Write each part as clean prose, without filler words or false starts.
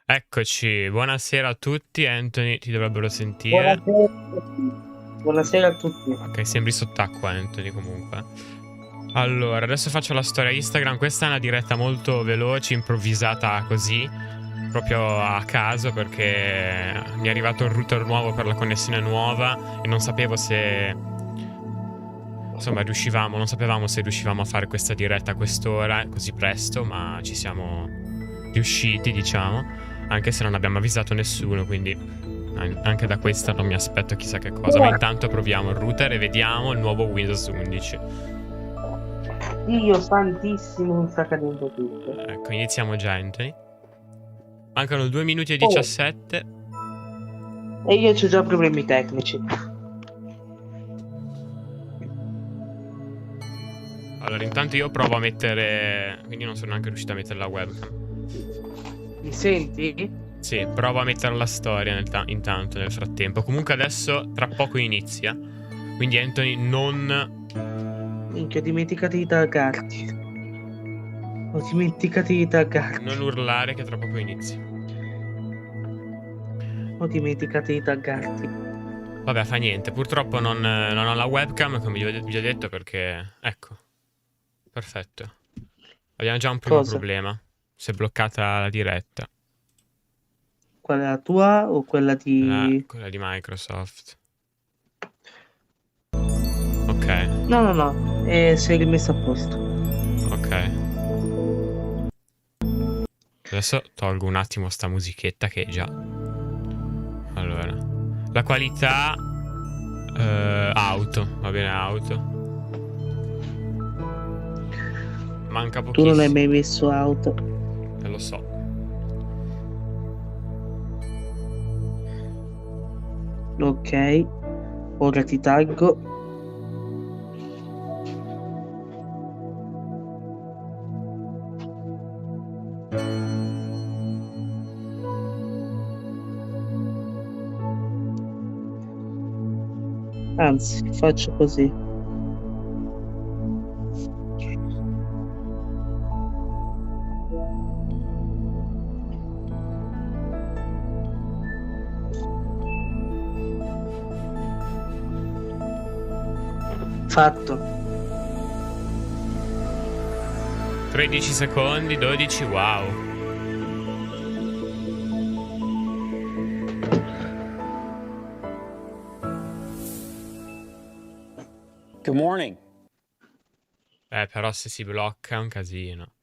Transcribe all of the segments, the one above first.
Eccoci, buonasera a tutti. Anthony, ti dovrebbero sentire. Buonasera a tutti. Buonasera a tutti. Ok, sembri sott'acqua, Anthony, comunque. Allora, adesso faccio la storia Instagram. Questa è una diretta molto veloce, improvvisata così, proprio a caso, perché mi è arrivato il router nuovo per la connessione nuova e non sapevo se... Insomma, non sapevamo se riuscivamo a fare questa diretta a quest'ora, così presto, ma ci siamo riusciti, diciamo, anche se non abbiamo avvisato nessuno, quindi anche da questa non mi aspetto chissà che cosa. Ma intanto proviamo il router e vediamo il nuovo Windows 11. Dio santissimo, mi sta cadendo tutto. Ecco, iniziamo già, Anthony. Mancano 2 minuti e Oh, 17. e io c'ho già problemi tecnici. Allora, intanto io provo a mettere... Quindi non sono neanche riuscito a mettere la webcam. Mi senti? Sì, provo a mettere la storia intanto, nel frattempo. Comunque adesso, tra poco inizia. Quindi Anthony, non... Minchia, dimenticati di taggarti. Ho dimenticato di taggarti. Non urlare che tra poco inizia. Ho dimenticato di taggarti. Vabbè, fa niente. Purtroppo non ho la webcam, come vi ho detto, perché... Ecco. Perfetto. Abbiamo già un primo Cosa? problema. Si è bloccata la diretta. Quella è la tua o quella di... Quella di Microsoft. Ok. No. Sei rimessa a posto. Ok. Adesso tolgo un attimo sta musichetta che già... Allora. La qualità... auto. Va bene, auto. Manca pochissimo. Tu non hai mai messo auto. Lo so. Ok. Ora ti taggo. Anzi, faccio così. Fatto. 13 secondi, 12, wow. Good morning. Però se si blocca è un casino.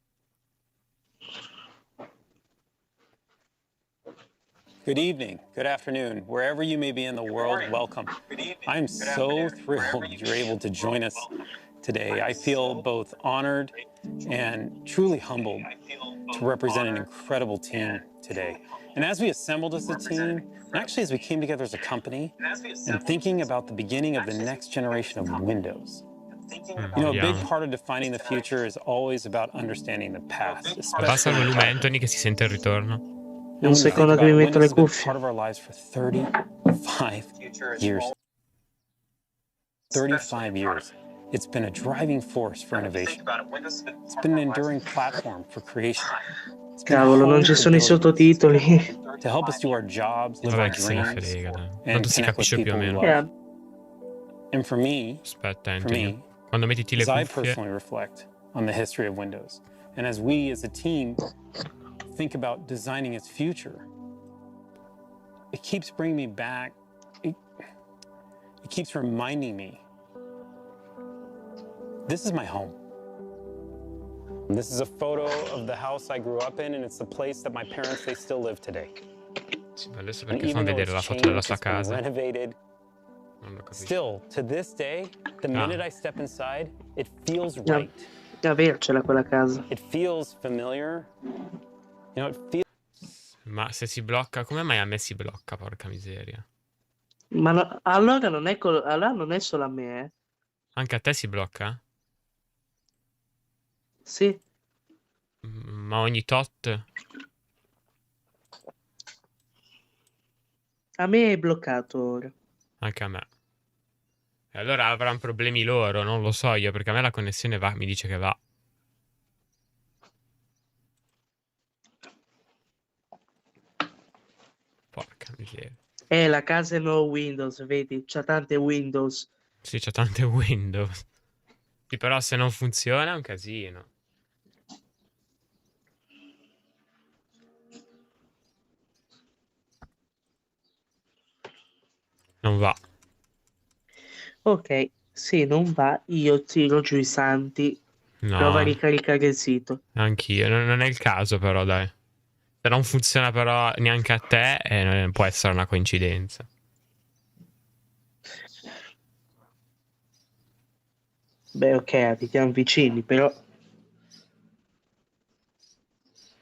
Good evening, good afternoon, wherever you may be in the world, welcome. I'm so thrilled you're able to join us today. I feel both honored and truly humbled to represent an incredible team today. And as we assembled as a team, and actually as we came together as a company, and thinking about the beginning of the next generation of Windows. You know, a big part of defining the future is always about understanding the past. Abbassa il volume, Anthony, che si sente il ritorno. Un secondo che mi metto le cuffie. Part of our lives for 35 years. 35 years. It's been a driving force for innovation. It's been an enduring platform for creation. Cavolo, non ci sono i sottotitoli. To help us do our jobs, live our dreams, and connect with people we love. And for me, quando mettiti le as I cuffie, personally reflect on the history of Windows, and as we as a team think about designing its future, it keeps bringing me back, it keeps reminding me, this is my home. This is a photo of the house I grew up in, and it's the place that my parents, they still live today. Adesso perché fanno vedere la foto della sua casa. Renovated, still, to this day, the minute I step inside, it feels right. Avercela quella casa. It feels familiar. You know, it feels... Ma se si blocca, come mai a me si blocca, porca miseria? Ma no, allora non è solo a me, eh. Anche a te si blocca? Sì. Ma ogni tot? A me è bloccato ora. Anche a me. E allora avranno problemi loro, non lo so io, perché a me la connessione va, mi dice che va. La casa è no Windows, vedi? C'ha tante Windows. Sì, c'ha tante Windows. Sì, però se non funziona è un casino. Non va. Ok, se non va, io tiro giù i santi. Prova a No, ricaricare il sito. anch'io. Non è il caso, però, dai. Se non funziona, però, neanche a te, non può essere una coincidenza. Beh, ok, abitiamo vicini, però...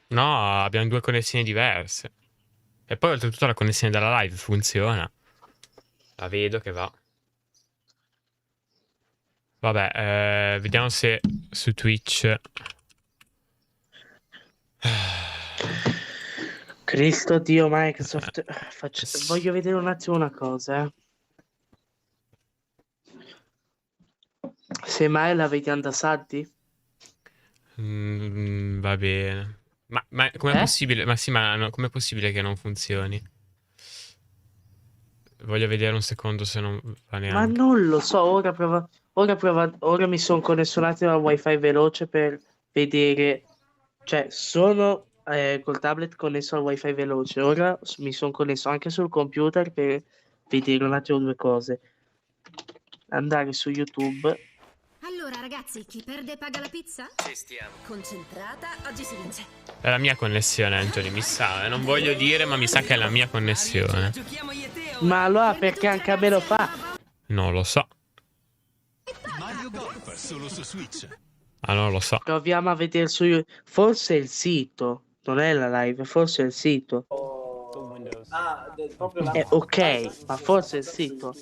No, abbiamo due connessioni diverse. E poi, oltretutto, la connessione dalla live funziona. La vedo che va. Vabbè, vediamo se su Twitch... Cristo Dio Microsoft, voglio vedere un attimo una cosa. Se mai l'avete andasati? Va bene. Ma com'è possibile? Ma sì, ma com'è possibile che non funzioni? Voglio vedere un secondo se non va Ma neanche. non lo so, ora mi sono connesso un attimo al wifi veloce per vedere, cioè sono col tablet connesso al wifi veloce, ora mi sono connesso anche sul computer per vedere un attimo due cose. Andare su YouTube. Allora ragazzi, chi perde paga la pizza? Ci stiamo. Concentrata, oggi si vince. È la mia connessione, Anthony, mi sa. Non voglio dire, ma mi sa che è la mia connessione. Ma allora perché anche a me lo fa? Non lo so. Mario Golf solo su Switch. Ah, non lo so. Proviamo a vedere su YouTube. Forse è il sito, non è la live, forse è il sito. Ok, ma forse è il sito.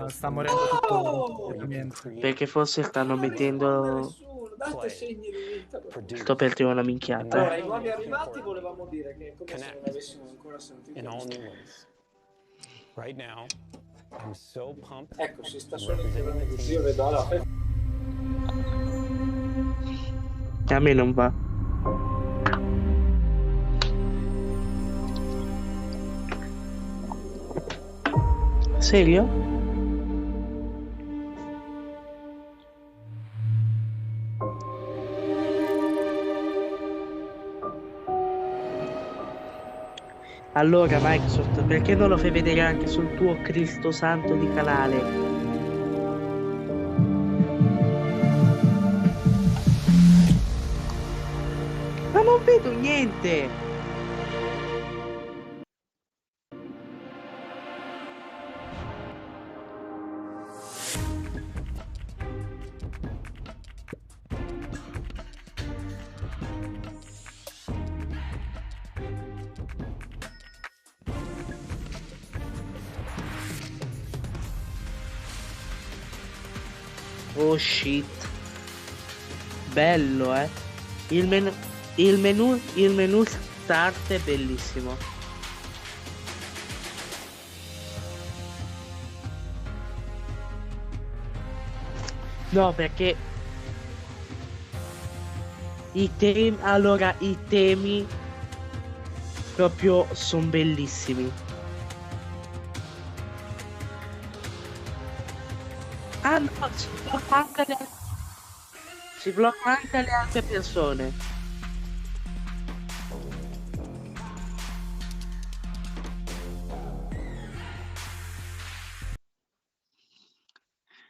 Sta morendo tutto ovviamente. Perché forse stanno mettendo... Sto per tirare una minchiata. Allora, ai nuovi arrivati volevamo dire che è come se non avessimo ancora sentito. in all new ways. Right now, I'm so pumped. Ecco, si sta solo insieme così, io vedo allora. A me non va. Serio? Allora Microsoft, perché non lo fai vedere anche sul tuo Cristo Santo di canale? Ma non vedo niente! Oh shit. Bello, eh. Il menu start è bellissimo. No, perché i temi proprio sono bellissimi. Ah no, si blocca anche le altre persone.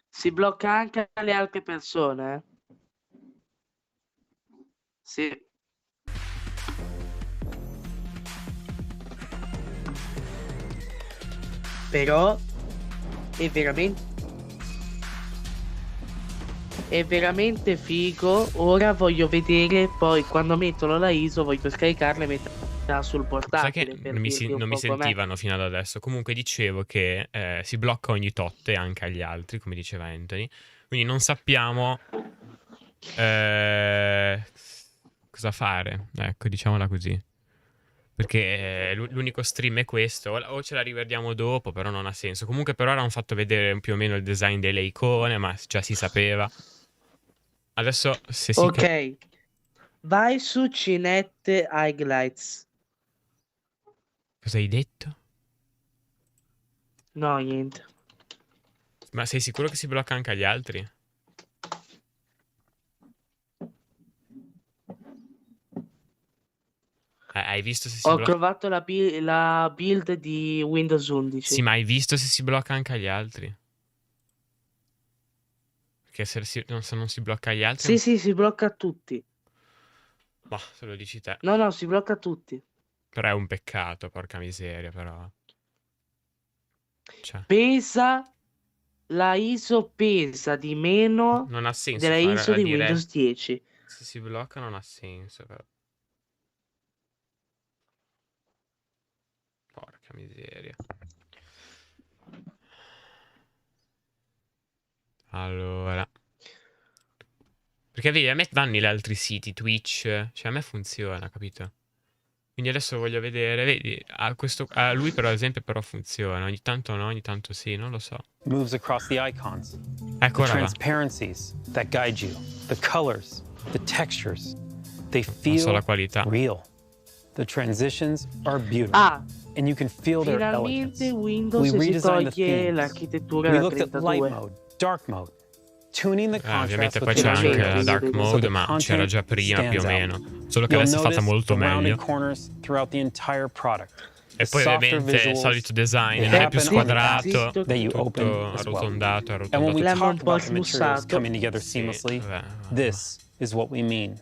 Si blocca anche le altre persone, eh? Sì. Però è veramente figo. Ora voglio vedere, poi quando mettono la ISO voglio scaricarla e metterla sul Sai portatile. che per non mi, dirti un non mi po' com'è. sentivano fino ad adesso. Comunque dicevo che si blocca ogni tot e anche agli altri, come diceva Anthony. Quindi non sappiamo cosa fare. Ecco, diciamola così. Perché l'unico stream è questo. O ce la rivediamo dopo, però non ha senso. Comunque per ora hanno fatto vedere più o meno il design delle icone, ma già si sapeva. Adesso se si... Ok, vai su Cinette Highlights. Cosa hai detto? No, niente. Ma sei sicuro che si blocca anche agli altri? Hai visto se si Ho blocca? trovato la build di Windows 11. Sì, ma hai visto se si blocca anche agli altri? Perché se non si blocca agli altri... Sì, si blocca a tutti. Boh, se lo dici te. No, si blocca a tutti. Però è un peccato, porca miseria, però. Cioè, Pesa, la ISO pesa di meno non ha senso della fare ISO a di dire Windows 10. se si blocca non ha senso, però. Porca miseria. Allora. Perché vedi, a me vanno gli altri siti, Twitch, cioè a me funziona, capito? Quindi adesso voglio vedere, vedi, a lui per esempio però funziona, ogni tanto no, ogni tanto sì, non lo so. Moves across the icons. Ecco, The ora va. transparencies that guide you. The colors, the textures. They Non so feel la qualità. real. The transitions are beautiful. Ah, And you can feel their elegance. finalmente Windows si redesigned the toglie themes. l'architettura We da looked at light 32. mode, dark mode, tuning the contrast Ovviamente with poi the c'è anche finalmente, la dark sì, so mode, the ma content c'era già prima più o stands out. meno. Solo che You'll adesso è fatta notice molto the rounded meglio. corners throughout the entire product. E The poi softer ovviamente visuals, solito design, they non è più happen on the squadrato, apps that you open tutto as well. arrotondato, And when we L'hanno talk un po' about the materials smussato. coming together Sì, seamlessly, vabbè. this is what we mean.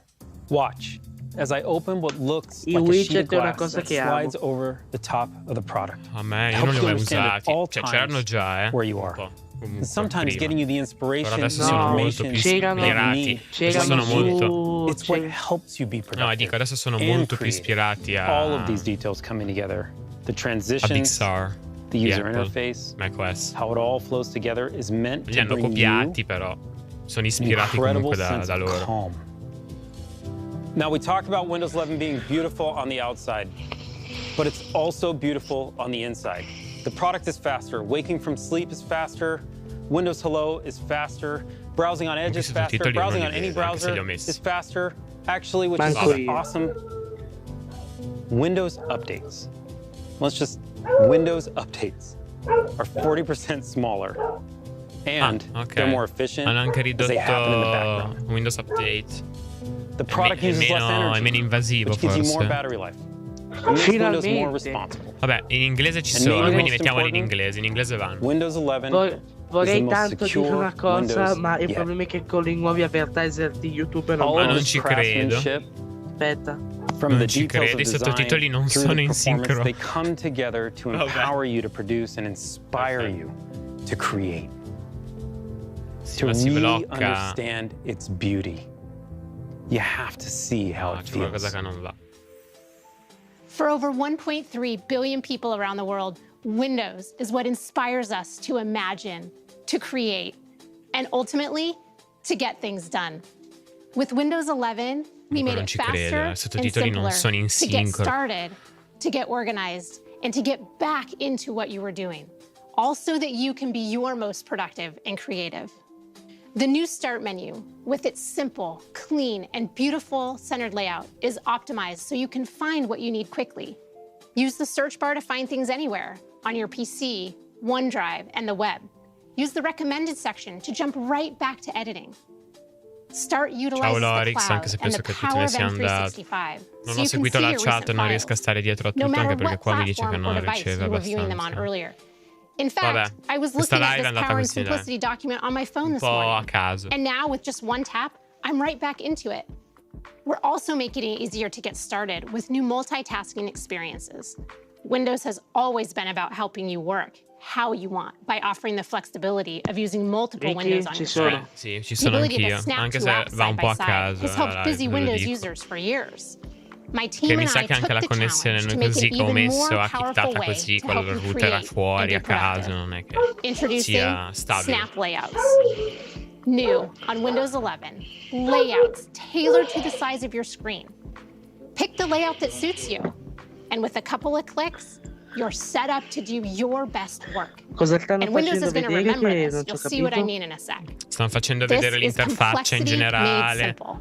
Watch as I open what looks I like a sheet of widget è una glass cosa that che amo. slides over the top of the product. A me, io Helps non li ho you mai understand at usati. all Cioè, c'erano times già, where you un are. po'. Comunque, And sometimes prima. getting you the Però inspiration adesso and sono molto information più C'erano- that you ispirati. need. C'erano Sono molto... It's what helps you be productive. No, dico, adesso sono and molto più creative. ispirati All of these a details coming together. The Big transitions, Sur, the di user Apple, interface, macOS. how it all flows together is meant Li to hanno bring copiati, you però sono an ispirati incredible comunque sense da of loro. calm. Now, we talked about Windows 11 being beautiful on the outside, but it's also beautiful on the inside. The product is faster. Waking from sleep is faster. Windows Hello is faster. Browsing on Edge Anche is se faster. sottotitoli Browsing non on li any vedo, anche se li browser ho messi. is faster. Actually, which Manco is io. awesome, Windows updates. Let's just, Windows updates are 40% smaller. And ok. they're more efficient Hanno anche as they happen in the ridotto background. Windows Update. The product è uses less meno energy, invasivo, which gives you more forse. battery life. It makes Windows more Finalmente. responsible. Vabbè, in inglese ci And sono, maybe quindi most mettiamoli in important, inglese. In inglese vanno. Windows 11 Vorrei is the most tanto dire secure una cosa, Windows ma il yet. problema è che con i nuovi advertiser di YouTube non All Ma of non this ci credo. craftsmanship, Aspetta. from Non the ci details credo, of i sottotitoli design non through sono the in performance, sincro. they come together to Vabbè. empower you to produce and inspire Perfetto. you to create, Sì, to ma si really blocca. understand its beauty. You have to see how No, it c'è qualcosa feels. che non va. For over 1.3 billion people around the world, Windows is what inspires us to imagine, to create, and ultimately, to get things done. With Windows 11, we made non it ci credo, faster i and sottotitoli non simpler sono in to get sincro. started, to get organized, and to get back into what you were doing, all so that you can be your most productive and creative. The new Start menu, with its simple, clean, and beautiful centered layout, is optimized so you can find what you need quickly. Use the search bar to find things anywhere, on your PC, OneDrive, and the web. Use the recommended section to jump right back to editing. Start utilizes the Lorix, cloud anche se and penso the che tu te power ne of sia andato. M365, Non so ho you can seguito see la your chat, recent non riesco a files, stare dietro a no tutto, matter anche perché what qua mi dice che platform or non device riceve you were viewing them on abbastanza. earlier. In fact, Vabbè, I was questa looking at live è this andata Power and così, dai. Simplicity document on my phone Un this po' a morning. caso. And now, with just one tap, I'm right back into it. We're also making it easier to get started with new multitasking experiences. Windows has always been about helping you work how you want by offering the flexibility of using multiple Ricky, windows on ci your sono. screen. Sì, ci The sono ability to anch'io, snap anche to se apps va un side po' by a side caso has helped la busy live, ve lo Windows dico. users for years. My Che team mi and sa I che anche took la the connessione challenge to make così it che ho even messo, more acchittata powerful way così, to con help il you router create fuori a and be caso, productive. non è che Introducing sia stabile. Snap Layouts. New on Windows 11, layouts tailored to the size of your screen. Pick the layout that suits you, and with a couple of clicks, you're set up to do your best work. Cosa stanno And Windows facendo is going to vedere remember che this. non ci You'll ho see what I capito? mean in a sec. Stanno facendo This vedere is l'interfaccia in complexity made generale. simple.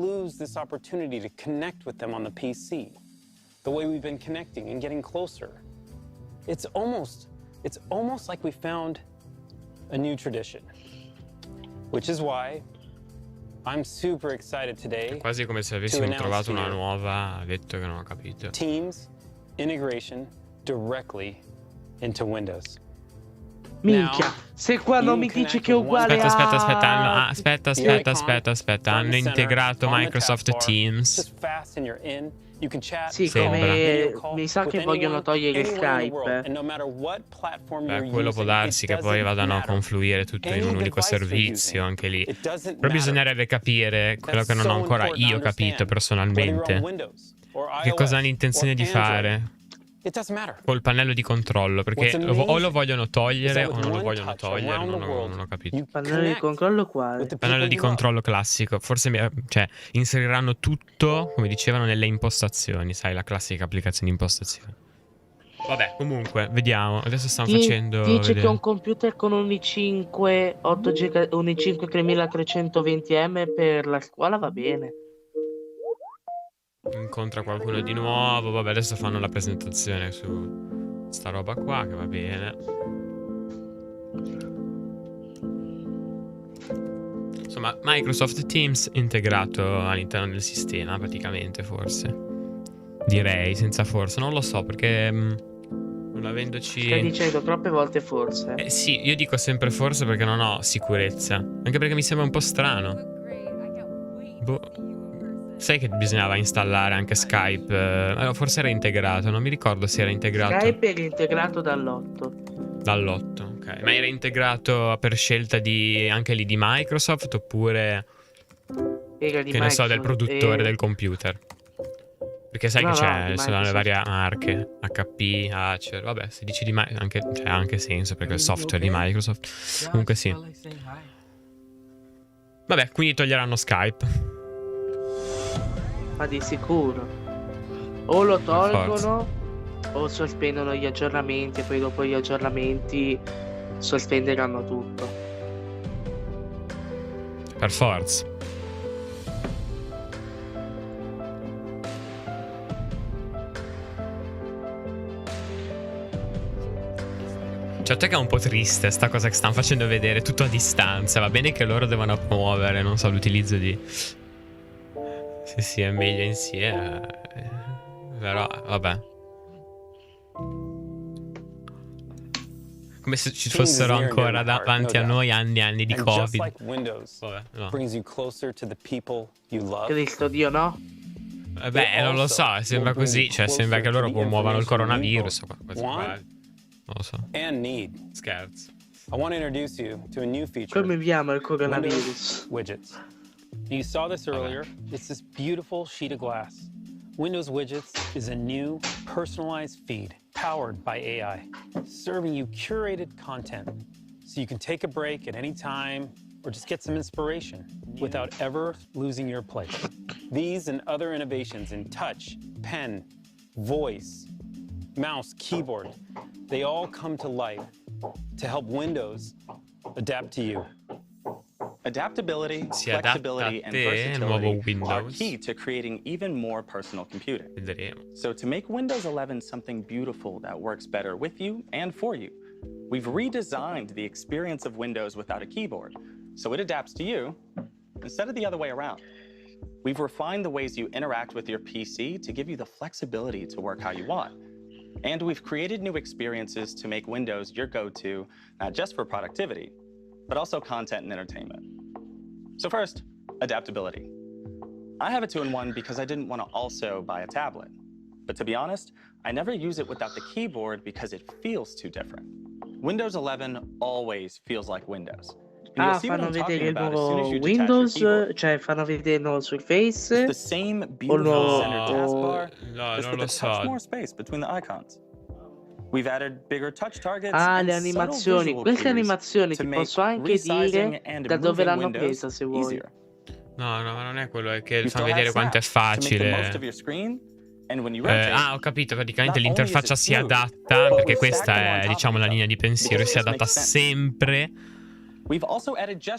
lose this opportunity to connect with them on the PC. the way we've been connecting and getting closer. It's almost like we found a new tradition, which is why I'm super excited today. È quasi come se avessimo trovato una nuova, detto che non ho capito. Teams integration directly into Windows. Minchia, se qua non mi dici che è uguale aspetta, hanno integrato Microsoft Teams. Sì, come mi sa che vogliono togliere Skype. Beh, quello può darsi che poi vadano a confluire tutto in un unico servizio, anche lì. Però bisognerebbe capire quello che non ho ancora io capito personalmente. Che cosa hanno intenzione di fare col pannello di controllo, perché o lo vogliono togliere o non lo vogliono togliere, non ho capito. Il pannello di controllo quale? Il pannello di controllo classico. Forse cioè, inseriranno tutto, come dicevano, nelle impostazioni. Sai, la classica applicazione di impostazioni. Vabbè, comunque, vediamo. Adesso stanno facendo dice che un computer con un i5 8 GB, un i5 3320M per la scuola va bene. Incontra qualcuno di nuovo. Vabbè, adesso fanno la presentazione su sta roba qua, che va bene. Insomma, Microsoft Teams integrato all'interno del sistema, praticamente, forse. Direi, senza forse. Non lo so, perché non avendoci... Stai dicendo troppe volte forse? Sì, io dico sempre forse perché non ho sicurezza. Anche perché mi sembra un po' strano. Boh. Sai che bisognava installare anche Skype? Allora, forse era integrato, non mi ricordo se era integrato. Skype era integrato dall'8. Dall'8, ok. Ma era integrato per scelta anche lì di Microsoft oppure... Era di che ne so, del produttore del computer. Perché sai che c'è, sono le varie marche, HP, Acer, vabbè, se dici di Microsoft, ha anche senso perché è il software di Microsoft. Comunque sì. Vabbè, quindi toglieranno Skype. Ma di sicuro. O lo tolgono o sospendono gli aggiornamenti e poi dopo gli aggiornamenti sospenderanno tutto. Per forza. Certo che è un po' triste sta cosa che stanno facendo vedere tutto a distanza. Va bene che loro devono promuovere, non so, l'utilizzo di... Sì, è meglio insieme. Però, vabbè. Come se ci fossero ancora davanti a noi anni e anni di Covid. Vabbè, no. Cristo Dio, no? Beh, non lo so, sembra così. Cioè, sembra che loro promuovano il coronavirus o qualcosa. Non lo so. Scherzo. Come viamo il coronavirus? Widgets. You saw this earlier. It's this beautiful sheet of glass. Windows Widgets is a new, personalized feed powered by AI, serving you curated content so you can take a break at any time or just get some inspiration without ever losing your place. These and other innovations in touch, pen, voice, mouse, keyboard, they all come to life to help Windows adapt to you. Adaptability, flexibility, and versatility are key to creating even more personal computing. So to make Windows 11 something beautiful that works better with you and for you, we've redesigned the experience of Windows without a keyboard, so it adapts to you instead of the other way around. We've refined the ways you interact with your PC to give you the flexibility to work how you want. And we've created new experiences to make Windows your go-to, not just for productivity, but also content and entertainment. So first, adaptability. I have a 2-in-1 because I didn't want to also buy a tablet. But to be honest, I never use it without the keyboard because it feels too different. Windows 11 always feels like Windows. Fanno vedere il nuovo Windows, cioè fanno vederlo sul Face the same beautiful center taskbar, no, non lo so. More space between the icons. We've added bigger touch targets le animazioni. Queste animazioni ti posso anche dire da dove l'hanno presa se vuoi. No, ma non è quello, è che fa vedere quanto è facile. Ho capito, praticamente l'interfaccia si adatta, perché questa è, diciamo, la linea di pensiero, si adatta sempre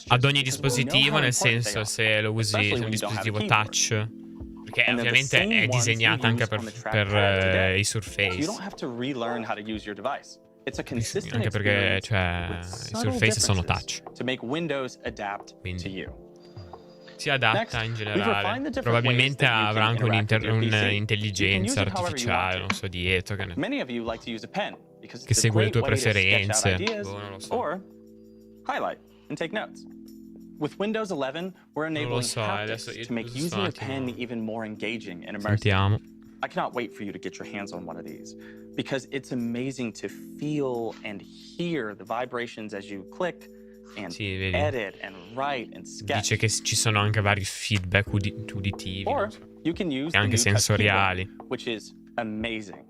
ad ogni dispositivo, nel senso se lo usi su un dispositivo touch. Perché ovviamente è disegnata anche per i Surface. Anche perché, cioè, i Surface sono touch. Quindi si adatta in generale. Probabilmente avrà anche un'intelligenza artificiale, non so, dietro, che segue le tue preferenze. Boh, non lo so. With Windows 11, we're enabling haptics to make using a pen even more engaging and immersive. Sentiamo. I cannot wait for you to get your hands on one of these because it's amazing to feel and hear the vibrations as you click and edit and write and sketch. Dice che ci sono anche vari feedback uditivi, or you can use e anche sensoriali, which is amazing.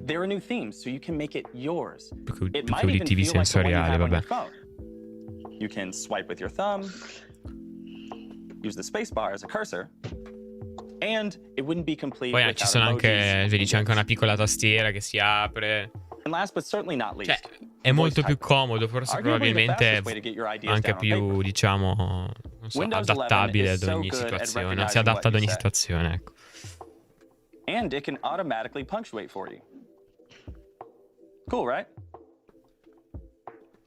There are new themes, so you can make it yours. It might even feel like the one you have on your phone. You can swipe with your thumb, use the spacebar as a cursor, and it wouldn't be complete poi without ci sono anche, vedi, c'è anche una emojis. piccola tastiera che si apre. And last but certainly not least, cioè, è molto più comodo, forse probabilmente anche più, diciamo, non so, adattabile ad ogni situazione. Si adatta ad ogni situazione, ecco. And it can automatically punctuate for you. Cool, right?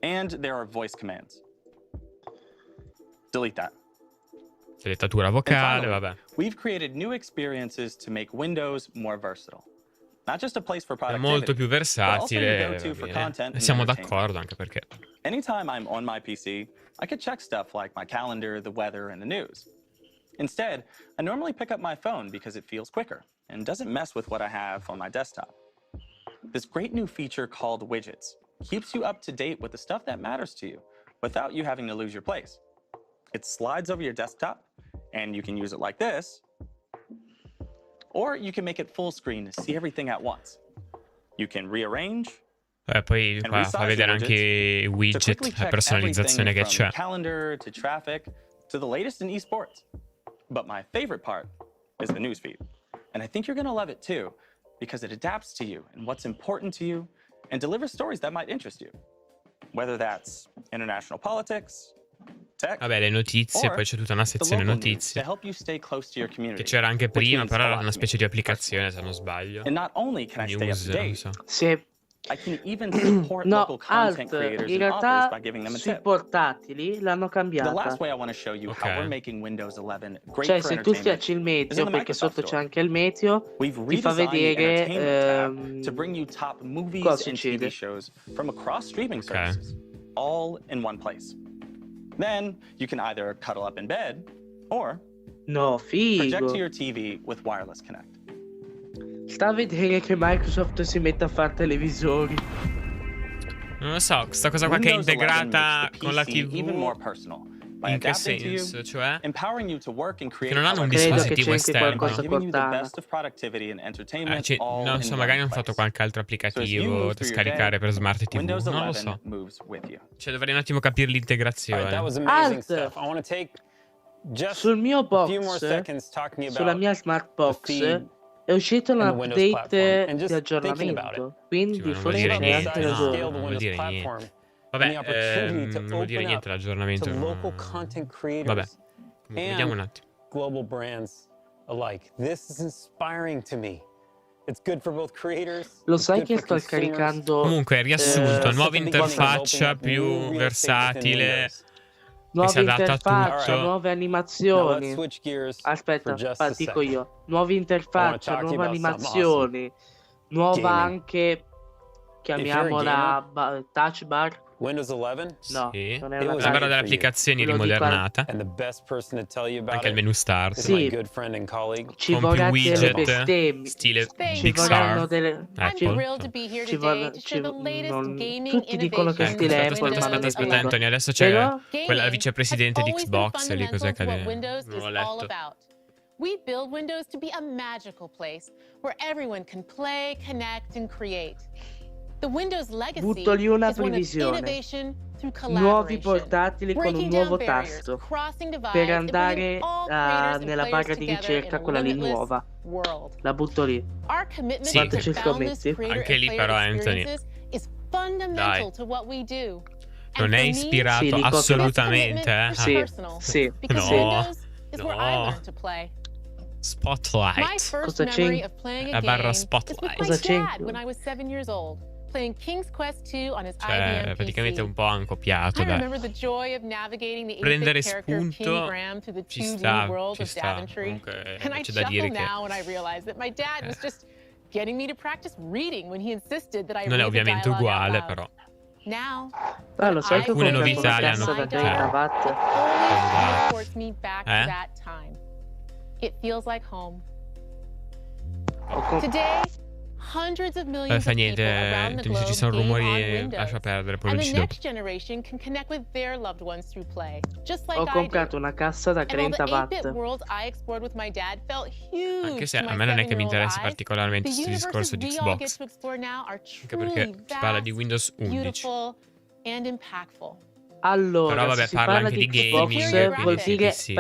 And there are voice commands. Delete that. Dettatura vocale, vabbè. We've created new experiences to make Windows more versatile. Not just a place for È productivity, molto più versatile, but also for content and siamo entertainment. d'accordo, anche perché Anytime I'm on my PC, I can check stuff like my calendar, the weather, and the news. Instead, I normally pick up my phone because it feels quicker and doesn't mess with what I have on my desktop. This great new feature called widgets keeps you up to date with the stuff that matters to you without you having to lose your place. It slides over your desktop, and you can use it like this, or you can make it full screen to see everything at once. You can rearrange. Poi qua fa vedere anche i widget, la personalizzazione che c'è. Calendar to traffic to the latest in esports. But my favorite part is the newsfeed. And I think you're going to love it too, because it adapts to you and what's important to you and delivers stories that might interest you. Whether that's international politics, tech, vabbè, le notizie, poi c'è tutta una sezione notizie che c'era anche prima, però era una specie di applicazione, se non sbaglio. News, non so. Sì. No, Alt, in realtà sui portatili l'hanno cambiata. Cioè, se tu schiacci il meteo, perché sotto c'è anche il meteo, ti fa vedere cosa succede. Ok. All in one place. Then you can either cuddle up in bed or project to your TV with wireless connect. Sta a vedere che Microsoft si mette a fare televisori. Non lo so, questa cosa qua che è integrata con la TV, in che senso? Cioè, che non hanno un dispositivo esterno. Non so, magari hanno fatto qualche altro applicativo da scaricare per smart TV, non lo so. Cioè, dovrei un attimo capire l'integrazione. Alt, sul mio box, sulla mia smart box, è uscito un update di aggiornamento, quindi forse c'è anche ragione. Non vuol dire niente. Vabbè, non vuol dire niente l'aggiornamento. Vabbè, vediamo un attimo. Global brands alike. This is inspiring to me. It's good for both creators. Lo sai che sto caricando. Comunque, riassunto, nuova interfaccia più versatile. Nuova interfaccia, nuove animazioni. Aspetta, dico io. Nuova interfaccia, nuove animazioni. Nuova anche, chiamiamola touch bar. Windows 11? No, sì. non è una la barra delle applicazioni rimodernata. Anche il menu start. Sì. Ci vorranno delle bestemmie. Stile ci vorranno delle tutti dicono che stile Apple. Aspetta Antonio, adesso c'è quella vicepresidente di Xbox lì, cos'è che non l'ho letto. We build Windows to be a magical place where everyone can play, connect and create. The Windows legacy butto lì una is one of previsione. innovation through Nuovi collaboration. portatili con un nuovo tasto per andare nella barra di ricerca, quella lì nuova. La butto lì. Sì. Quanto ci scommetti? Anche lì però Anthony, dai, non è ispirato assolutamente Sì, sì, no, no. Spotlight. Cosa c'è? La barra Spotlight. Cosa c'è? Cioè, praticamente un po' han copiato. Prendere spunto ci sta. Comunque c'è da dire che non è ovviamente uguale, però Lo sai che alcune novità le hanno da 30 watt? Fa niente, se ci sono rumori lascia perdere, poi lo dici dopo. Ho comprato una cassa da 30 watt. Anche se a me non è che mi interessi particolarmente questo discorso di Xbox. Anche perché si parla di Windows 11. Allora, però vabbè, se si parla parla anche di di Xbox, gaming, vuol quindi dire sì.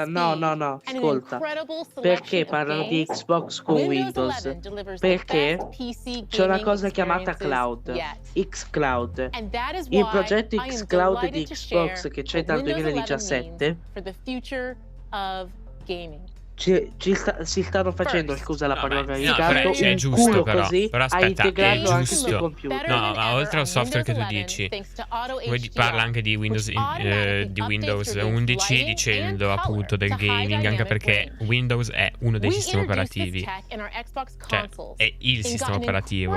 no, ascolta. Perché parlano di Xbox con Windows? Perché c'è una cosa chiamata cloud, xCloud. Il progetto xCloud di Xbox che c'è dal 2017 si stanno facendo, scusa la parola ritardo, è un giusto, culo però. così Però a aspetta, è integrarlo anche sui giusto. computer. No, ma oltre al software che tu dici, parla anche di Windows 11 dicendo appunto del gaming, anche perché Windows è uno dei sistemi operativi. Cioè, è il sistema operativo,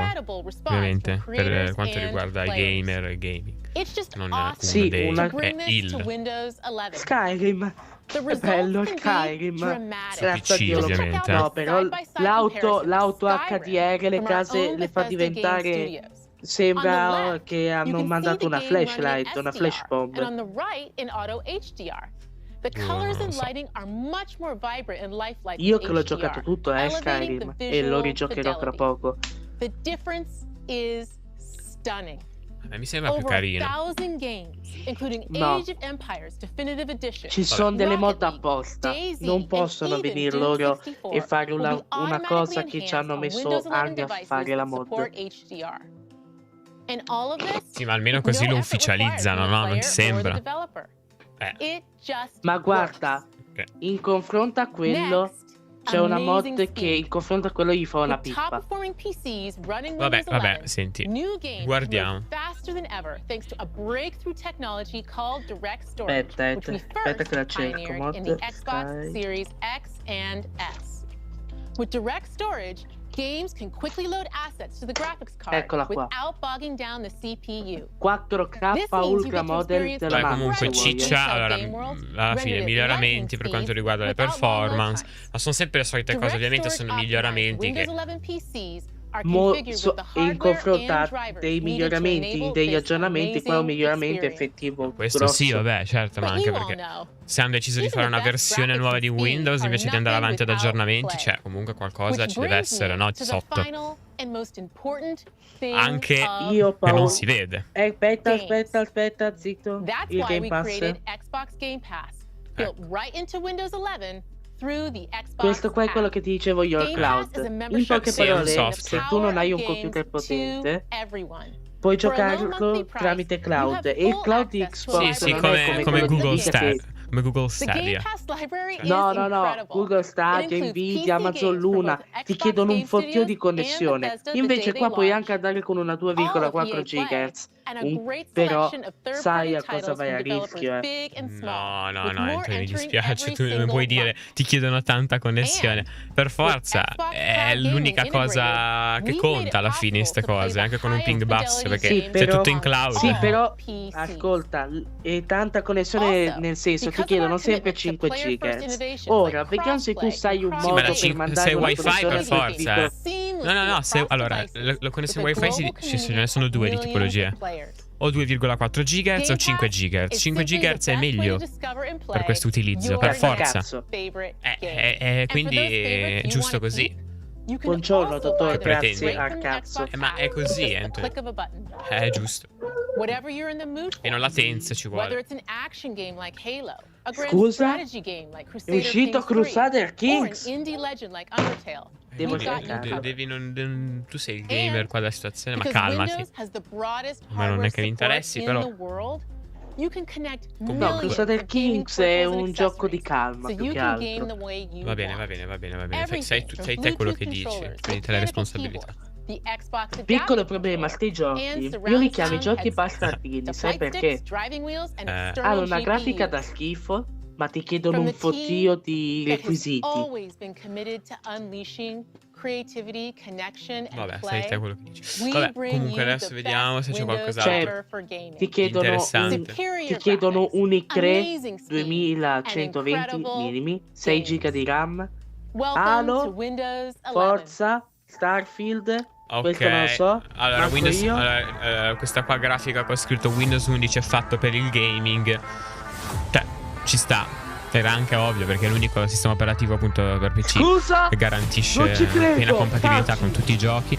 ovviamente, per quanto riguarda i gamer e il gaming. Non uno dei, è il Skyrim. È bello Skyrim. Grazie a Dio. ovviamente. No, però l'auto HDR le case le fa diventare. Sembra che hanno mandato una flashlight, una flash bomb. Io che l'ho giocato tutto è Skyrim e lo rigiocherò tra poco. Mi sembra più carino. No. Ci sono delle mod apposta. Non possono venire loro e fare una cosa che ci hanno messo anni a fare la mod. Sì, ma almeno così lo ufficializzano, no? Non ti sembra? Ma guarda, in confronto a quello c'è una mod che in confronto a quello gli fa una pippa. Vabbè, senti. Guardiamo. Aspetta che la cerco. Mod With direct storage, games can quickly load assets to the graphics card Eccola qua. without bogging down the CPU. 4K Ultra Model della Nuova. Comunque ciccia, allora, alla fine miglioramenti per quanto riguarda le performance, ma sono sempre le solite cose, ovviamente sono miglioramenti che in confronto dei miglioramenti, degli aggiornamenti, qua è un miglioramento effettivo. Questo grosso. sì, vabbè, certo, ma anche perché se hanno deciso di fare una versione nuova di Windows invece di andare avanti ad aggiornamenti, cioè comunque qualcosa ci deve essere, no? Sotto. Anche io che non si vede. Aspetta, zitto. Il Game Pass. Questo qua è quello che ti dicevo io, il cloud. In poche parole, se tu non hai un computer potente, puoi giocarlo tramite cloud. E il cloud di Xbox non è come Google Stadia. Come Google Stadia. No, Google Stadia, Nvidia, Amazon Luna ti chiedono un fottio di connessione. Invece qua puoi anche andare con una 2,4 GHz. Però sai a cosa vai a rischio, No, Anthony, mi dispiace, tu non puoi dire ti chiedono tanta connessione. Per forza, è l'unica cosa che conta alla fine in ste cose, anche con un ping basso, perché c'è tutto in cloud. Sì, però ascolta, è tanta connessione nel senso ti chiedono sempre 5 GHz. Ora, vediamo se tu sai un modo per mandare se una wifi per forza. No, Allora, la connessione wifi ce ne sono due di tipologie. O 2,4 GHz o 5 GHz. 5 GHz è meglio per questo utilizzo, per forza. Quindi è giusto così. Buongiorno, dottore, grazie al cazzo. Ma è così, Anthony. È giusto. E non latenza ci vuole. Scusa? È uscito Crusader Kings? Devo cercare. Tu sei il gamer qua della situazione, ma calmati. Ma non è che mi interessi, però. You can connect No, Crusader Kings è un gioco di calma so più you che can game the altro. way you Va bene, want. va bene, va bene, va bene. Everything Sei from te quello Bluetooth che dici. controllers to Prendi te la mechanical responsabilità. keyboards, the Xbox Piccolo Adaptive problema, sti giochi, and io li surround chiamo i sound giochi headsets, bastardini, the sai flight perché? sticks, driving wheels, and Hanno external una grafica da GPUs. schifo, ma ti chiedono From un the fottio team di that has requisiti. always been committed to unleashing creativity, connection, and Vabbè, play. sei te quello che dici. We Vabbè, bring comunque you adesso the vediamo best se c'è Windows qualcos'altro ever for gaming. Ti chiedono interessante. Superior ti chiedono graphics, un i3 amazing speed, 2120 and incredible minimi, 6 games. giga di RAM, Welcome to Halo, Windows 11. Forza, Starfield, questo non lo so, allora, manco Windows, io. allora, questa qua grafica con scritto Windows 11 è fatto per il gaming. Cioè, ci sta. Era anche ovvio perché è l'unico sistema operativo appunto per PC Scusa, che garantisce non ci credo, piena compatibilità taci. con tutti i giochi.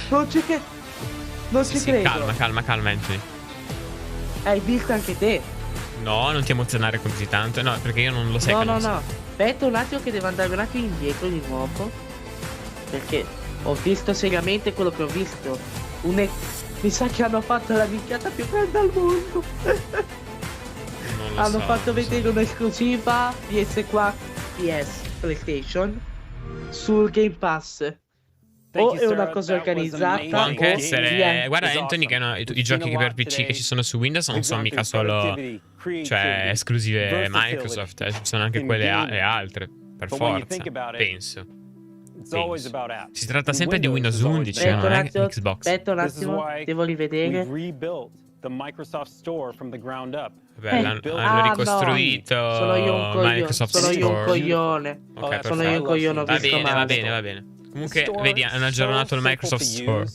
Non ci Sì, credo. calma Anthony. Hai visto anche te? No, non ti emozionare così tanto. No, perché io non lo sai. No, che no. Aspetta un attimo che devo andare un attimo indietro di nuovo. Perché ho visto seriamente quello che ho visto. Mi sa che hanno fatto la minchiata più grande al mondo. Non lo Hanno so, fatto vedere un'esclusiva PS4, PS, PlayStation sul Game Pass. O è una cosa organizzata, può anche o essere. via. Guarda Anthony che i giochi che per PC che ci sono su Windows non sono mica solo esclusive Microsoft, ci sono anche quelle e altre, per forza, penso. Si tratta sempre di Windows 11, Aspetta non un è attimo, Xbox. aspetta un attimo, devo rivedere. The Microsoft Store from the ground up. Vabbè, hanno ricostruito no. Sono io un coglione. Microsoft Sono io un Store. coglione. Ok, Sono io un coglione, ho visto male. Va bene. Comunque, vedi, hanno aggiornato il Microsoft Store.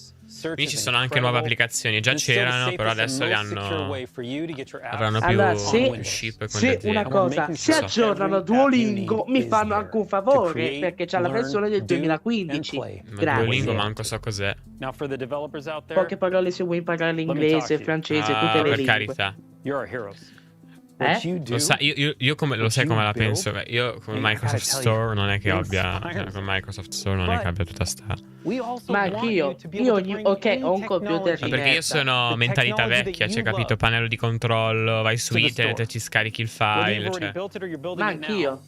Quindi ci sono anche nuove applicazioni. Già c'erano, però adesso le hanno. Avranno più chip con se una cosa, se aggiornano Duolingo mi fanno anche un favore, perché c'è la versione del 2015. Ma Duolingo manco so cos'è. Poche parole se vuoi imparare l'inglese, francese, tutte le per lingue. carità. Lo sai, io come, lo sai come la penso? Io con Microsoft Store non è che abbia. Con Microsoft Store non è che abbia tutta sta. Ma anch'io. Ok, ho un computer. Ma perché io sono mentalità vecchia, cioè capito? Pannello di controllo, vai su internet e ci scarichi il file. Cioè. Ma anch'io.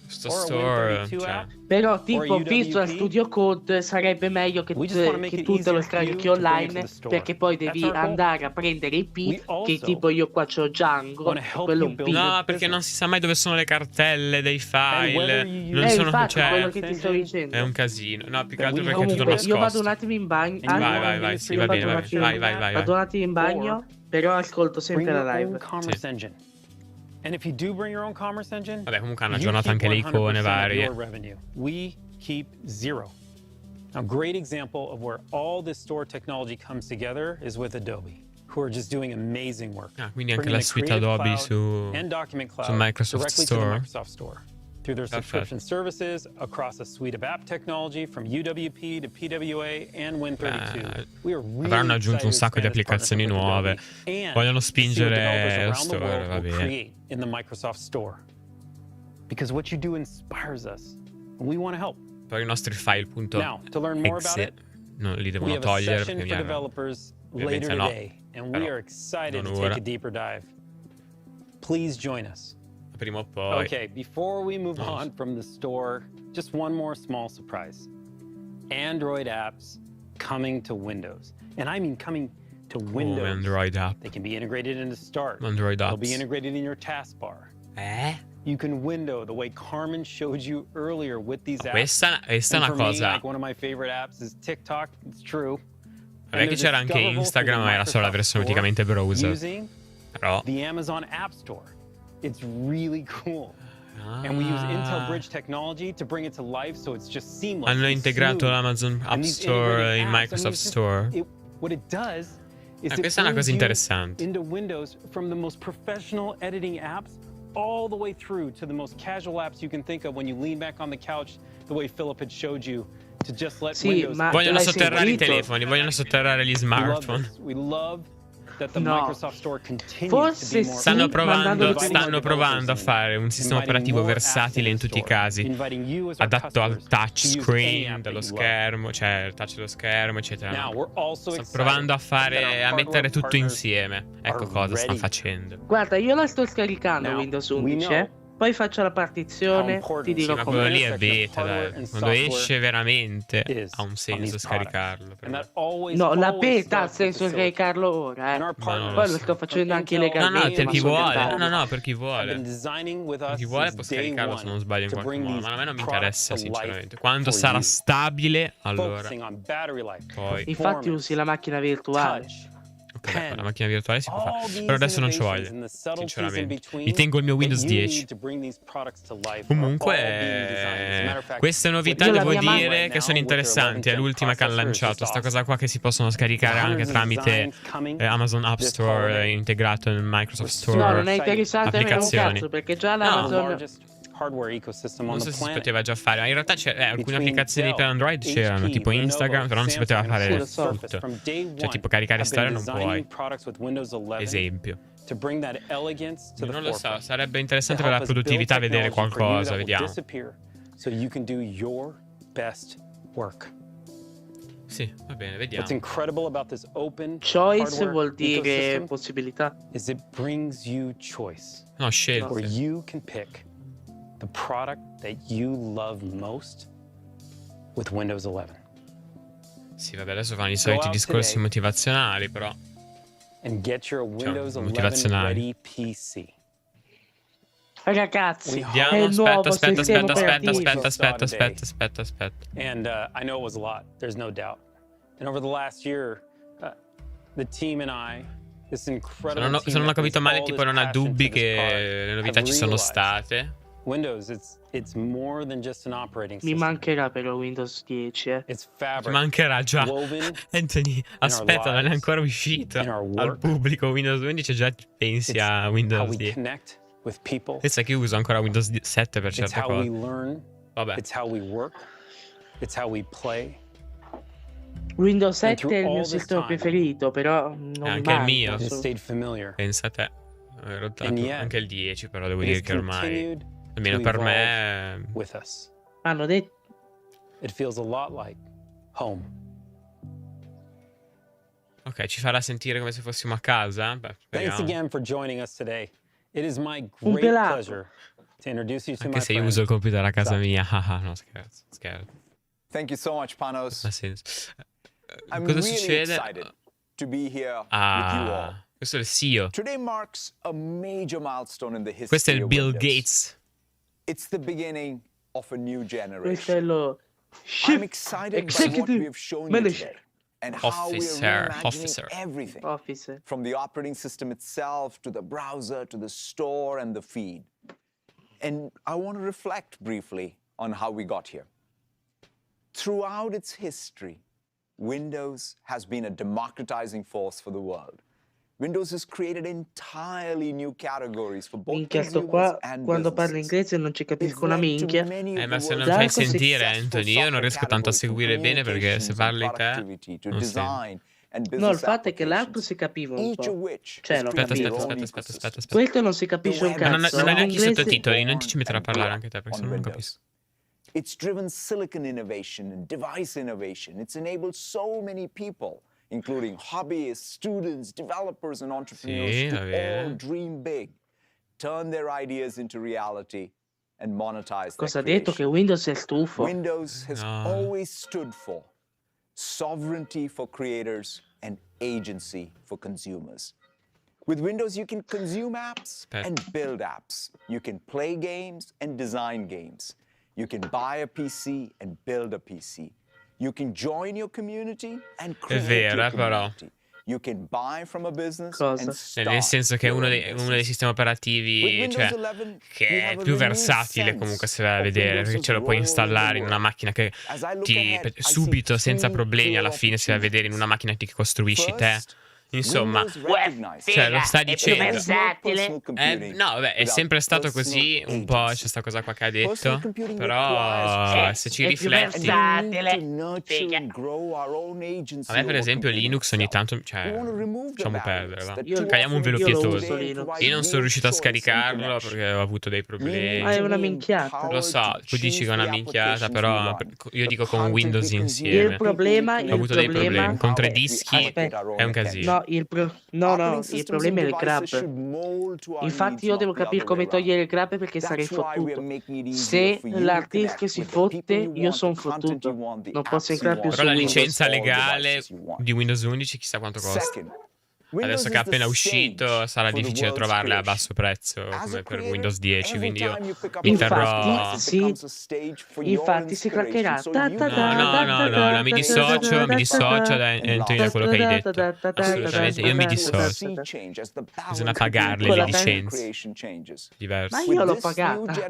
Sto store. Cioè. Però tipo ho visto a Studio Code sarebbe meglio che tu te lo scarichi online, perché poi devi andare a prendere i P, che tipo io qua c'ho Django, quello un P. No, perché non si sa mai dove sono le cartelle dei file. Non sono, infatti, cioè, quello che ti sto dicendo. è un casino. No, più che altro perché è tutto Comunque, nascosto. io vado un attimo in bagno. Vai, sì, va bene, vai. Vado un attimo in bagno, però ascolto sempre la live. Sì. Vabbè, comunque hanno aggiornato anche le icone varie. We keep zero. A great example of where all this store technology comes together is with Adobe, who are just doing amazing work. Quindi anche la suite Adobe su Microsoft Store. Through their subscription services across a suite of app technology from UWP to PWA and Win32. Avranno aggiunto un sacco di applicazioni nuove. Vogliono spingere lo store, va bene. In the Microsoft Store. Because what you do inspires us. And we want to help. Per i nostri file.exe non li devono togliere perché mi hanno later today, and we are excited to take a deeper dive. Please join us. Prima o poi. Okay, before we move on from the store, just one more small surprise. Android apps coming to Windows. And I mean coming to Windows. Android app. They can be integrated into Start. Android apps. They'll be integrated in your taskbar. You can window the way Carmen showed you earlier with these apps. Questa è una cosa. Like one of my favorite apps is TikTok. It's true. Vabbè che c'era anche Instagram, ma era solo la versione praticamente browser. Però the Amazon App Store. It's really cool. And we use Intel Bridge technology to bring it to life, so it's just seamless. Hanno integrato l'Amazon App Store in Microsoft Store. What it does is questa è una cosa interessante. Into Windows from the most professional editing apps all the way through to the most casual apps you can think of when you lean back on the couch, the way Philip had showed you, to just let Windows. Vogliono sotterrare i telefoni, vogliono sotterrare gli smartphone. We love No. Forse sì, stanno provando a fare un sistema operativo versatile in tutti i casi, adatto al touchscreen dello schermo, cioè il touch dello schermo, eccetera. Stanno provando a mettere tutto insieme. Ecco cosa stanno facendo. Guarda, io la sto scaricando Windows 11, poi faccio la partizione, ti dirò Ma come. quello lì è beta, dai. Quando esce veramente ha un senso scaricarlo. No, la beta ha senso scaricarlo ora, Poi lo sto facendo anche legalmente. No, per chi ma sono vuole. dettagli. No, per chi vuole. Per chi vuole può scaricarlo se non sbaglio in qualche modo. Ma a me non mi interessa, sinceramente. Quando sarà stabile, allora. Poi. Infatti usi la macchina virtuale. Ok, la macchina virtuale si può fare. Però adesso non ci voglio, sinceramente. Mi tengo il mio Windows 10. Comunque, queste novità devo dire che sono interessanti. È l'ultima che hanno lanciato. Sta cosa qua che si possono scaricare anche tramite Amazon App Store integrato nel Microsoft Store. No, non è interessante per un cazzo, perché già l'Amazon... Non so se si poteva già fare, ma in realtà alcune applicazioni per Android c'erano, tipo Instagram, però non si poteva fare tutto. Cioè, tipo caricare storie non puoi. Esempio. Non lo so, sarebbe interessante per la produttività vedere qualcosa, vediamo. Sì, va bene, vediamo. Choice vuol dire possibilità. No, scelte. The product that you love most with Windows 11. Sì, vabbè, adesso fanno i soliti discorsi motivazionali, però. And get your Windows 11 motivazionali. ready PC. Ragazzi, vediamo, è il nuovo aspetta. And I know it was a lot, there's no doubt. And over the last year, the team and I, this incredible se non ho capito male, tipo non ha dubbi che le novità ci sono state. Windows, it's more than just an operating system. Mi mancherà però Windows 10, It's fabric. Mancherà già. Anthony, aspetta, non è ancora uscito al pubblico Windows 11, già pensi a Windows 10. Pensa che io uso ancora Windows 7 per certe cose. Vabbè. It's how we work. It's how we play. Windows 7 è il mio sistema preferito, però non mi anche il mio. Familiar. Pensa a te. Anche il 10, però devo dire che ormai, almeno per me, hanno detto. It feels a lot like home. Ok, ci farà sentire come se fossimo a casa. Beh, Thanks again for joining us today. It is my great pleasure to introduce you to anche my se io uso il computer a casa mia. No, scherzo. Thank you so much, Panos. Ha senso. Cosa succede? To be here with you all. Questo è il CEO. Today marks a major milestone in the history Questo è il of Bill Windows. Gates. It's the beginning of a new generation. Questo è lo I'm excited by what we have shown you today and how we are reimagining everything. From the operating system itself to the browser to the store and the feed. And I want to reflect briefly on how we got here. Throughout its history, Windows has been a democratizing force for the world. Windows has created entirely new categories for both consumers and quando parlo inglese non ci capisco una minchia. Ma se non fai sentire, Anthony, io non riesco tanto a seguire bene perché se parli te non sento. No, il fatto è che l'altro si capiva un po'. Cioè, lo capivo. Aspetta. Questo non si capisce un cazzo. Non hai neanche i sottotitoli, non ti ci metterà a parlare anche te perché se no non capisco. It's driven silicon innovation and device innovation. It's enabled so many people, including hobbyists, students, developers, and entrepreneurs to all dream big, turn their ideas into reality, and monetize their Cosa ha detto che Windows è stufo? Windows has always stood for sovereignty for creators and agency for consumers. With Windows, you can consume apps and build apps. You can play games and design games. You can buy a PC and build a PC. You can join your community and create your community. You can buy from a business and start. Nel senso che è uno dei sistemi operativi, cioè, che è più versatile comunque se vai a vedere, perché ce lo puoi installare in una macchina che subito, senza problemi, alla fine si va a vedere in una macchina che costruisci te. Insomma, cioè lo sta dicendo. No, vabbè, è sempre stato così, un po' c'è sta cosa qua che ha detto, però se ci rifletti, a me per esempio Linux ogni tanto, cioè, lasciamo perdere, va. Caliamo un velo pietoso. Io non sono riuscito a scaricarlo perché ho avuto dei problemi. Ma è una minchiata. Lo so, tu dici che è una minchiata, però io dico con Windows insieme. Il problema, ho avuto dei problemi. Con 3 dischi è un casino. No, il problema è il grab. Infatti io devo capire come togliere il grab perché sarei fottuto. Se l'hard disk si fotte, io sono fottuto. Non posso entrare più su Però la Windows. licenza legale di Windows 11 chissà quanto costa. Adesso che è appena uscito sarà difficile trovarle a basso prezzo come per Windows 10, quindi io mi terrò... Infatti si craccherà. No, mi dissocio Anthony, da quello che hai detto. Assolutamente, io mi dissocio. Bisogna pagarle le licenze diverse. Ma io l'ho pagata.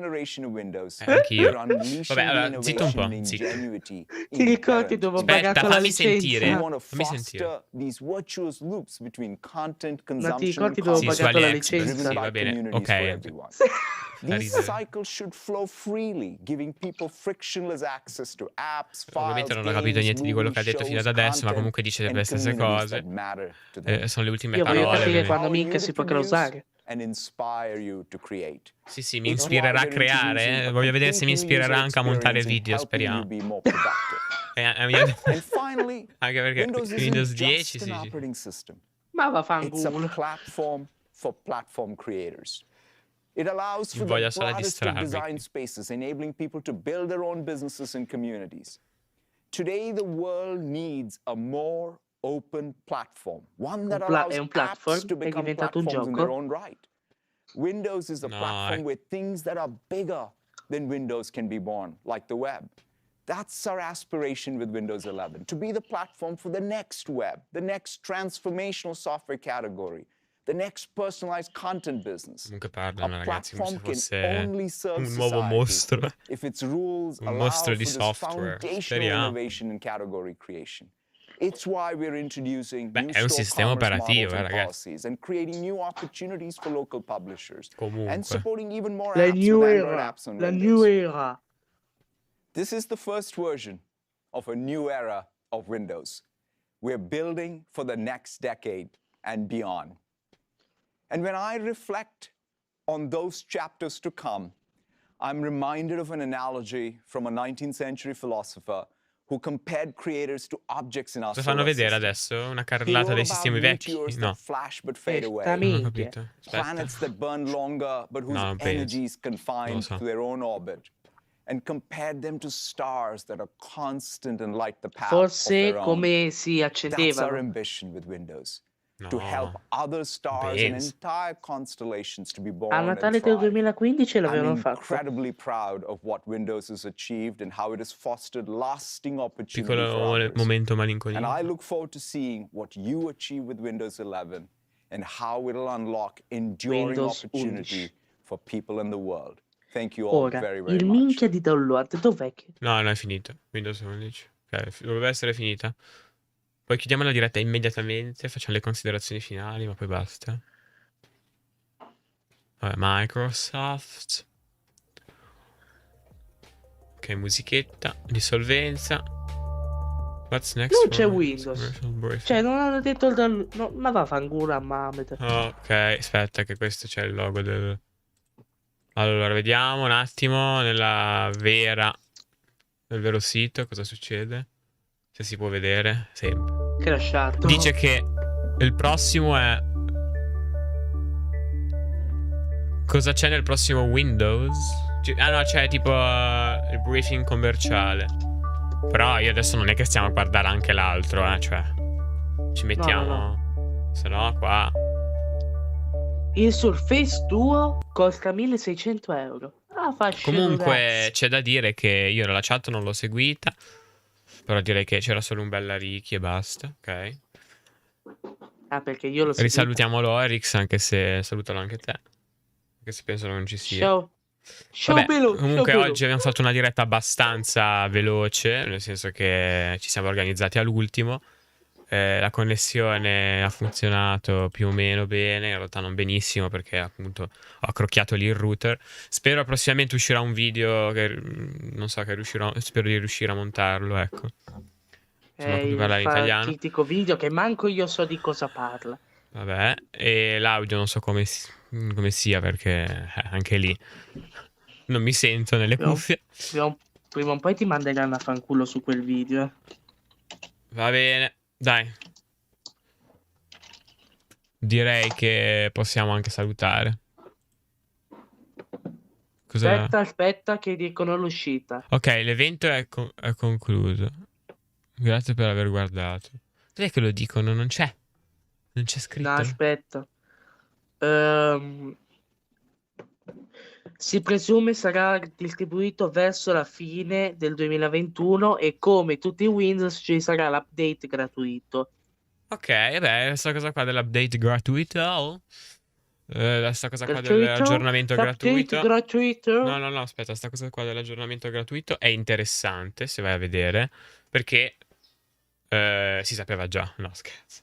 Anch'io. Vabbè, allora, zitto un po', zitto. Ti ricordi dove ho pagato la licenza? Fammi sentire. Ma ti ricordi dove ho pagato la licenza? Sì, va bene, ok. Ovviamente non ho capito niente di quello che ha detto fino ad adesso, ma comunque dice le stesse cose. Sono le ultime parole. Io voglio capire quando minchia si potrà usare. Sì, mi ispirerà a creare. Voglio vedere se mi ispirerà anche a montare video, speriamo. Anche perché Windows 10 sì. Ma vaffanculo. It allows for Voglio the solo broadest of distrarmi. design spaces, enabling people to build their own businesses and communities. Today, the world needs a more open platform, one that allows apps to become platforms in their own right. Windows is a platform where things that are bigger than Windows can be born, like the web. That's our aspiration with Windows 11, to be the platform for the next web, the next transformational software category, the next personalized content business. Comunque parlano, ragazzi, come se fosse un nuovo mostro. Un mostro di software. Speriamo. It's why we're introducing Beh, è un sistema operativo, ragazzi. And creating new opportunities for local publishers. Comunque. And supporting even more La apps new with Android era. apps on La Windows. new era. This is the first version of a new era of Windows. We're building for the next decade and beyond. And when I reflect on those chapters to come, I'm reminded of an analogy from a 19th century philosopher who compared creators to objects in our Cosa fanno vedere adesso? Una carrellata dei sistemi vecchi? No. Flash but fade away. Non ho capito. Planets that burn longer but whose energy is confined to their own orbit. And compared them to stars that are constant and light the path of their own. Come si That's our accendevano. ambition with Windows. To help other stars and entire constellations to be born A and Natale del thrive. 2015 l'avevano I'm fatto. incredibly proud of what Windows has achieved and how it has fostered lasting opportunity for Piccolo others. momento And malinconia. I look forward to seeing what you achieve with Windows 11 and how it'll unlock enduring Windows opportunity 11. for people in the world. Thank you all Ora, very, very il much. minchia di download, dov'è che... No, è finito. Windows 11. Ok, dovrebbe essere finita. Poi chiudiamo la diretta immediatamente, facciamo le considerazioni finali, ma poi basta. Vabbè, Microsoft. Ok, musichetta, dissolvenza. What's next? Non c'è Windows. Cioè, non hanno detto il download... No, ma vaffanculo a Mamet. Ok, aspetta che questo c'è il logo del... Allora, vediamo un attimo nel vero sito cosa succede. Se si può vedere, sempre. Crashato. Dice che il prossimo è... Cosa c'è nel prossimo Windows? Ah no, c'è tipo il briefing commerciale. Però io adesso non è che stiamo a guardare anche l'altro, cioè ci mettiamo... No. Se no qua... Il Surface Duo costa 1600 euro. Ah, fa scemo, Comunque ragazzi. c'è da dire che io la chat non l'ho seguita. Però direi che c'era solo un bel RedRicky e basta, ok? Ah, perché io lo so. Risalutiamo l'Orix, anche se salutalo anche te. Anche se penso non ci sia. Ciao. Vabbè, comunque oggi abbiamo fatto una diretta abbastanza veloce, nel senso che ci siamo organizzati all'ultimo. La connessione ha funzionato più o meno bene, in realtà non benissimo perché appunto ho accrocchiato lì il router. Spero prossimamente uscirà un video che non so che riuscirò, spero di riuscire a montarlo, ecco. Insomma, come parlare in italiano. Critico video che manco io so di cosa parla. Vabbè, e l'audio non so come sia perché anche lì non mi sento nelle cuffie. Prima o poi ti manderanno a fanculo su quel video. Va bene, dai. Direi che possiamo anche salutare. Aspetta che dicono l'uscita. Ok, l'evento è concluso. Grazie per aver guardato. Dov'è che lo dicono? Non c'è scritto. No, aspetta. Si presume sarà distribuito verso la fine del 2021 e come tutti i Windows ci sarà l'update gratuito. Ok, beh, questa cosa qua dell'update gratuito. Questa cosa qua dell'aggiornamento gratuito. No, aspetta, questa cosa qua dell'aggiornamento gratuito è interessante se vai a vedere. Perché si sapeva già. No, scherzo.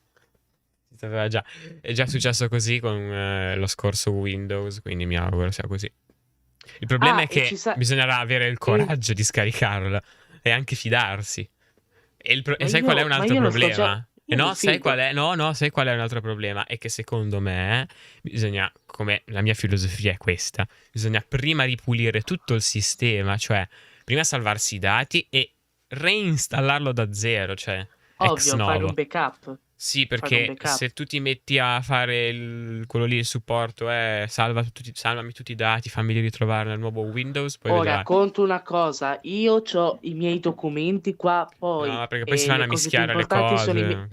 Si sapeva già. È già successo così con lo scorso Windows, quindi mi auguro sia così. Il problema è che bisognerà avere il coraggio di scaricarla e anche fidarsi. E sai qual è un altro problema? Sai qual è? Sai qual è un altro problema? È che secondo me bisogna, come la mia filosofia è questa, bisogna prima ripulire tutto il sistema, cioè prima salvarsi i dati e reinstallarlo da zero, cioè ex novo. Fare un backup. Sì, perché se tu ti metti a fare quello lì, il supporto, salvami tutti i dati, fammi ritrovare nel nuovo Windows, poi Ora, racconto una cosa, io ho i miei documenti qua, poi... No, perché poi si vanno a mischiare le cose,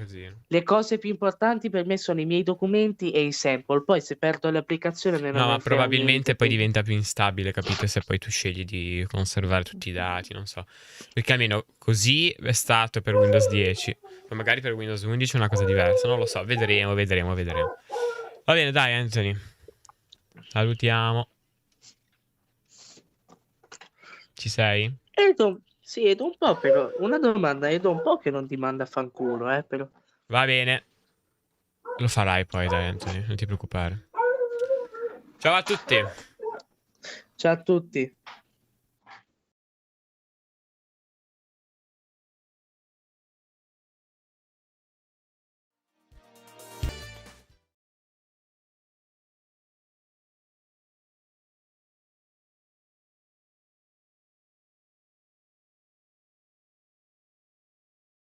le cose più importanti per me sono i miei documenti e i sample, poi se perdo l'applicazione... No, ma probabilmente poi diventa più instabile, capite? Se poi tu scegli di conservare tutti i dati, non so. Perché almeno così è stato per Windows 10. Ma magari per Windows 11 è una cosa diversa, non lo so, vedremo. Va bene, dai Anthony, salutiamo. Ci sei? Sì, è da un po' però, una domanda, è da un po' che non ti manda a fanculo, però. Va bene, lo farai poi dai Anthony, non ti preoccupare. Ciao a tutti. Ciao a tutti.